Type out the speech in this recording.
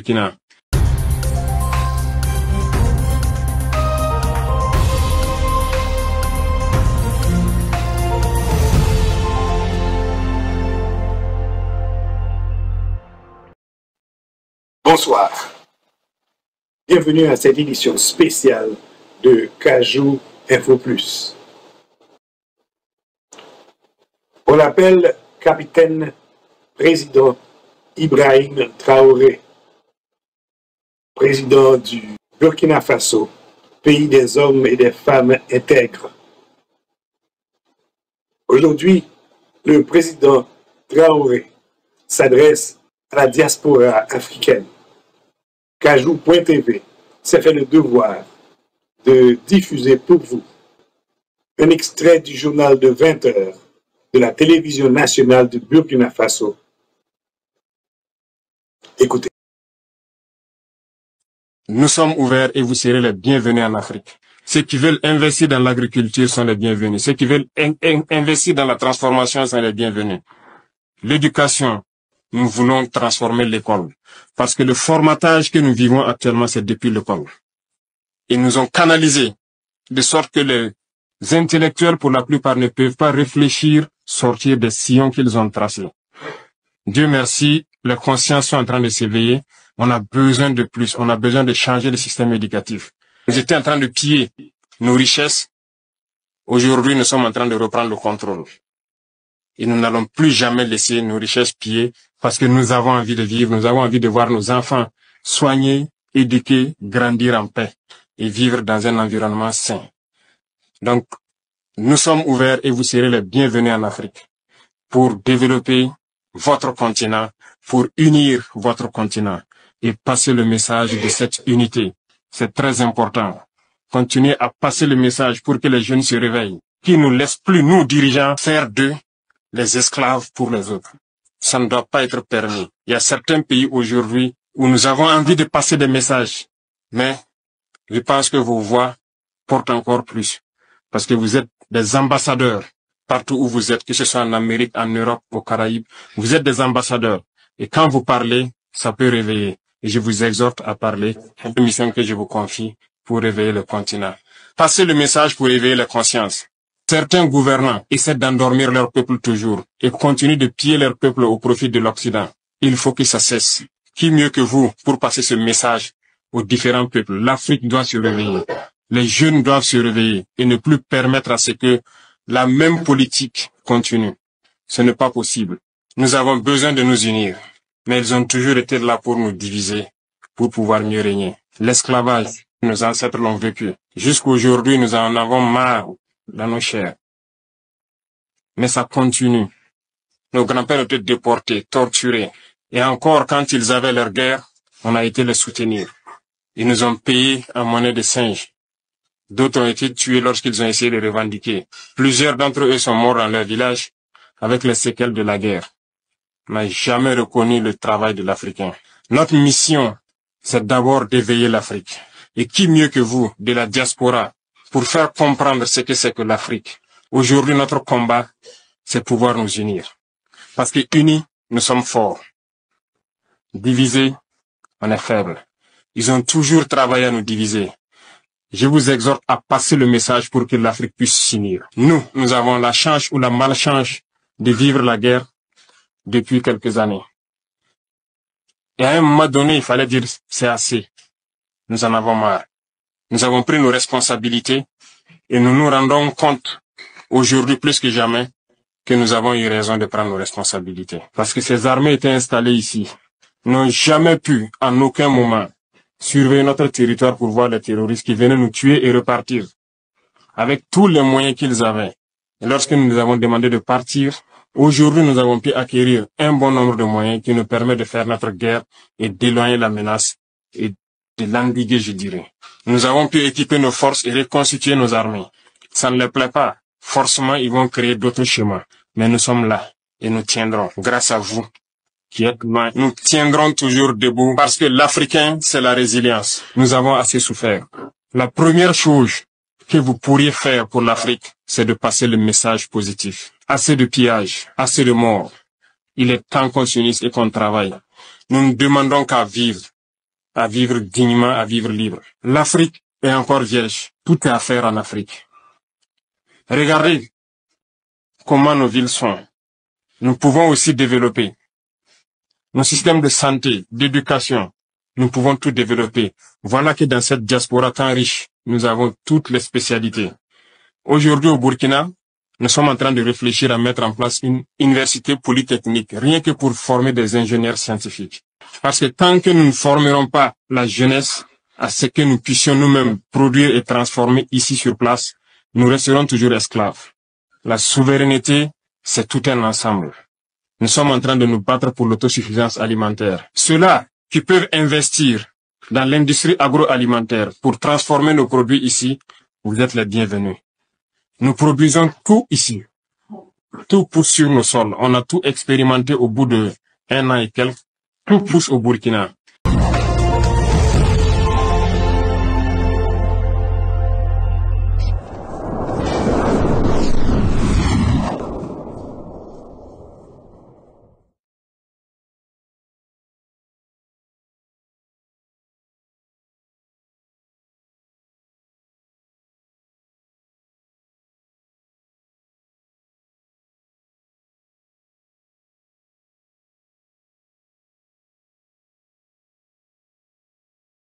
Burkina. Bonsoir. Bienvenue à cette édition spéciale de Kajou Info Plus. On l'appelle Capitaine Président Ibrahim Traoré, président du Burkina Faso, pays des hommes et des femmes intègres. Aujourd'hui, le président Traoré s'adresse à la diaspora africaine. Kajou.tv s'est fait le devoir de diffuser pour vous un extrait du journal de 20 heures de la télévision nationale du Burkina Faso. Écoutez. Nous sommes ouverts et vous serez les bienvenus en Afrique. Ceux qui veulent investir dans l'agriculture sont les bienvenus. Ceux qui veulent investir dans la transformation sont les bienvenus. L'éducation, nous voulons transformer l'école. Parce que le formatage que nous vivons actuellement, c'est depuis l'école. Ils nous ont canalisés, de sorte que les intellectuels, pour la plupart, ne peuvent pas réfléchir, sortir des sillons qu'ils ont tracés. Dieu merci, les consciences sont en train de s'éveiller. On a besoin de plus, on a besoin de changer le système éducatif. Nous étions en train de piller nos richesses. Aujourd'hui, nous sommes en train de reprendre le contrôle. Et nous n'allons plus jamais laisser nos richesses piller parce que nous avons envie de vivre, nous avons envie de voir nos enfants soignés, éduqués, grandir en paix et vivre dans un environnement sain. Donc, nous sommes ouverts et vous serez les bienvenus en Afrique pour développer votre continent, pour unir votre continent et passer le message de cette unité. C'est très important. Continuez à passer le message pour que les jeunes se réveillent, qui ne laissent plus nous, dirigeants, faire d'eux les esclaves pour les autres. Ça ne doit pas être permis. Il y a certains pays aujourd'hui où nous avons envie de passer des messages, mais je pense que vos voix portent encore plus, parce que vous êtes des ambassadeurs partout où vous êtes, que ce soit en Amérique, en Europe, aux Caraïbes, vous êtes des ambassadeurs. Et quand vous parlez, ça peut réveiller. Et je vous exhorte à parler. C'est une mission que je vous confie pour réveiller le continent. Passez le message pour éveiller les consciences. Certains gouvernants essaient d'endormir leur peuple toujours et continuent de piller leur peuple au profit de l'Occident. Il faut que ça cesse. Qui mieux que vous pour passer ce message aux différents peuples? L'Afrique doit se réveiller. Les jeunes doivent se réveiller et ne plus permettre à ce que la même politique continue. Ce n'est pas possible. Nous avons besoin de nous unir, mais ils ont toujours été là pour nous diviser, pour pouvoir mieux régner. L'esclavage, nos ancêtres l'ont vécu. Jusqu'aujourd'hui, nous en avons marre dans nos chairs. Mais ça continue. Nos grands-pères étaient déportés, torturés. Et encore, quand ils avaient leur guerre, on a été les soutenir. Ils nous ont payé en monnaie de singe. D'autres ont été tués lorsqu'ils ont essayé de revendiquer. Plusieurs d'entre eux sont morts dans leur village avec les séquelles de la guerre. On n'a jamais reconnu le travail de l'Africain. Notre mission, c'est d'abord d'éveiller l'Afrique. Et qui mieux que vous, de la diaspora, pour faire comprendre ce que c'est que l'Afrique. Aujourd'hui, notre combat, c'est pouvoir nous unir. Parce que unis, nous sommes forts. Divisés, on est faibles. Ils ont toujours travaillé à nous diviser. Je vous exhorte à passer le message pour que l'Afrique puisse s'unir. Nous avons la chance ou la malchance de vivre la guerre depuis quelques années. Et à un moment donné, il fallait dire, c'est assez. Nous en avons marre. Nous avons pris nos responsabilités et nous nous rendons compte, aujourd'hui plus que jamais, que nous avons eu raison de prendre nos responsabilités. Parce que ces armées étaient installées ici, n'ont jamais pu, en aucun moment, surveiller notre territoire pour voir les terroristes qui venaient nous tuer et repartir, avec tous les moyens qu'ils avaient. Et lorsque nous nous avons demandé de partir, aujourd'hui nous avons pu acquérir un bon nombre de moyens qui nous permettent de faire notre guerre et d'éloigner la menace et de l'endiguer, je dirais. Nous avons pu équiper nos forces et reconstituer nos armées. Ça ne leur plaît pas. Forcément, ils vont créer d'autres schémas. Mais nous sommes là et nous tiendrons. Grâce à vous qui êtes loin, nous tiendrons toujours debout parce que l'Africain, c'est la résilience. Nous avons assez souffert. La première chose que vous pourriez faire pour l'Afrique, c'est de passer le message positif. Assez de pillages, assez de morts. Il est temps qu'on s'unisse et qu'on travaille. Nous ne demandons qu'à vivre. à vivre dignement, à vivre libre. L'Afrique est encore vierge. Tout est à faire en Afrique. Regardez comment nos villes sont. Nous pouvons aussi développer nos systèmes de santé, d'éducation. Nous pouvons tout développer. Voilà que dans cette diaspora tant riche, nous avons toutes les spécialités. Aujourd'hui au Burkina, nous sommes en train de réfléchir à mettre en place une université polytechnique, rien que pour former des ingénieurs scientifiques. Parce que tant que nous ne formerons pas la jeunesse à ce que nous puissions nous-mêmes produire et transformer ici sur place, nous resterons toujours esclaves. La souveraineté, c'est tout un ensemble. Nous sommes en train de nous battre pour l'autosuffisance alimentaire. Ceux-là qui peuvent investir dans l'industrie agroalimentaire pour transformer nos produits ici, vous êtes les bienvenus. Nous produisons tout ici. Tout pousse sur nos sols. On a tout expérimenté au bout de 1 an et quelques. Tout pousse au Burkina.